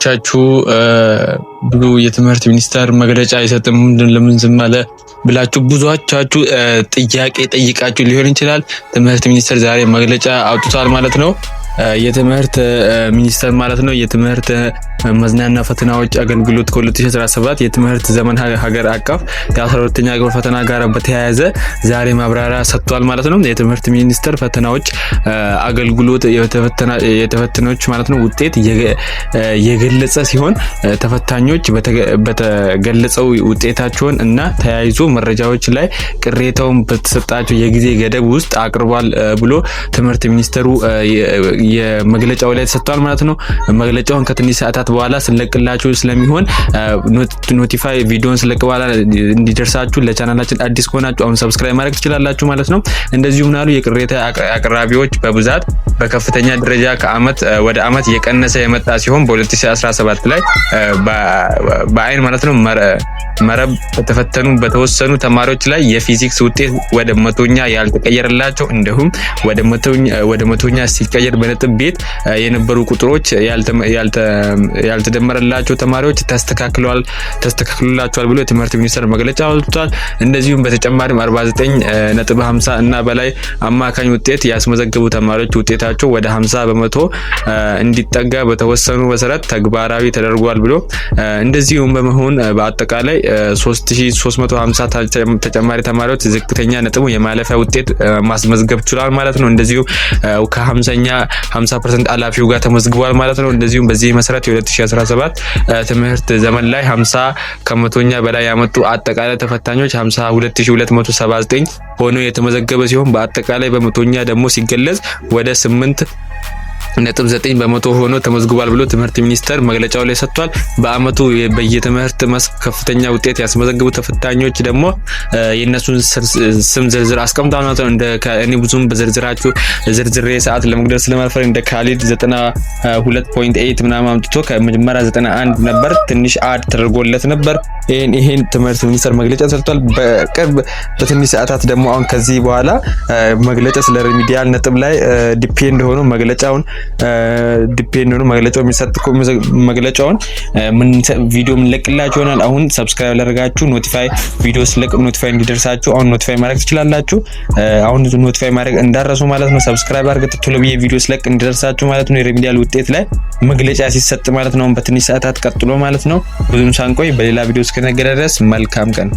ቻችሁ ብሎ የትምህርት ሚኒስቴር መግለጫ አይሰጥም ለምን ዝም አለ ብላችሁ ብዙዎቻችሁ ጥያቄ ጠይቃችሁ ሊሆን ይችላል። ትምህርት ሚኒስቴር ዛሬ መግለጫ አውጥቷል ማለት ነው። የትምህርት ሚኒስቴር ማለት ነው የትምህርት መዝናኛ ፈተናዎች አገልግሎት ከ2017 የትምህርት ዘመን ሀገር አቀፍ የ12ኛ ክፍል ፈተና ጋር በተያያዘ ዛሬ ማብራሪያ ሰጥቷል ማለት ነው። የትምህርት ሚኒስቴር ፈተናዎች አገልግሎት የተፈተኖች ማለት ነው ውጤት የገለጸ ሲሆን ተፈታኞች በተገለጸው ውጤታቸውን እና ተያይዞ መረጃዎች ላይ ቅሬታውን በተሰጣቸው የጊዜ ገደብ ውስጥ አቅርቧል ብሎ ትምህርት ሚኒስቴሩ የመግለጫው ላይ ተሰጥቷል ማለት ነው። መግለጫውን ከትንሽ ሰዓታት በኋላ ስለቅላችሁ ስለሚሆን ኖቲፋይ ቪዲዮን ስለቅ በኋላ እንዲደርሳችሁ ለቻናላችን አዲስ ከሆናችሁ አሁን ሰብስክራይብ ማድረግ ትችላላችሁ ማለት ነው። እንደዚሁም ናሉ የቅሬታ አቅራቢዎች በብዛት በከፍተኛ ደረጃ ከአመት ወደ አመት የቀነሰ የመጣ ሲሆን በ2017 ላይ በአይን ማለት ነው መረብ በተወሰኑ ተማሪዎች ላይ የፊዚክስ ውጤት ወደ መቶኛ ያልተቀየረላቸው እንዲሁም ወደ መቶኛ ሲቀየር በነጥብ ቤት የነበሩ ቁጥሮች ያልተደመረላቸው ተማሪዎች ተስተካክሎላቸዋል ብሎ የትምህርት ሚኒስቴር መግለጫ አውጥቷል። እንደዚሁም በተጨማሪም 49.50 እና በላይ አማካኝ ውጤት ያስመዘገቡ ተማሪዎች ውጤታቸው ወደ 50 በመቶ እንዲጠጋ በተወሰኑ መሰረት ተግባራዊ ተደርጓል ብሎ እንደዚሁም በመሆን በአጠቃላይ 3350 ተጨማሪ ተማሪዎች ዝቅተኛ ነጥብ የማለፊያ ውጤት ማስመዝገብ ችሏል ማለት ነው። እንደዚሁ ከ50% አላፊው ጋር ተመዝግቧል ማለት ነው። እንደዚሁም በዚህ መሰረት የ2017 ትምህርት ዘመን ላይ 50 ከመቶኛ በላይ ያመጡ አጠቃላይ ተፈታኞች 52279 ሆኖ የተመዘገበ ሲሆን በአጠቃላይ በመቶኛ ደግሞ ሲገለጽ ወደ 8.9 በመቶ ሆኖ ተመዝግቧል ብሎ ትምህርት ሚኒስቴር መግለጫው ላይ ሰጥቷል። በአመቱ በየትምህርት መስክ ከፍተኛ ውጤት ያስመዘገቡ ተፈታኞች ደግሞ የነሱን ስም ዝርዝር አስቀምጧል ማለት ነው። እንደ እኔ ብዙም በዝርዝራችሁ ዝርዝሬ ሰዓት ለመግደል ስለማልፈር እንደ ካሊድ 92.8 ምናምን አምጥቶ ከመጀመሪያ 91 ነበር ትንሽ አድ ተደርጎለት ነበር። ይሄን ትምህርት ሚኒስቴር መግለጫ ሰጥቷል። በቅርብ በትንሽ ሰዓታት ደግሞ አሁን ከዚህ በኋላ መግለጫ ስለ ሪሚዲያል ነጥብ ላይ ዲፔንድ ሆኖ መግለጫውን መግለጫው የሚሰጥኩ መግለጫውን ቪዲዮ ምንለቅላችሁ ይሆናል። አሁን ሰብስክራይብ ላደርጋችሁ ቪዲዮ ስለቅ ኖቲፋይ እንዲደርሳችሁ አሁን ኖቲፋይ ማድረግ ትችላላችሁ። አሁን ኖቲፋይ ማድረግ እንዳረሱ ማለት ነው። ሰብስክራይብ አድርጋችሁ ቶሎ ብዬ ቪዲዮ ስለቅ እንዲደርሳችሁ ማለት ነው። የሪሚዲያል ውጤት ላይ መግለጫ ሲሰጥ ማለት ነው በትንሽ ሰዓታት ቀጥሎ ማለት ነው። ብዙም ሳንቆይ በሌላ ቪዲዮ እስከነገረ ድረስ መልካም ቀን።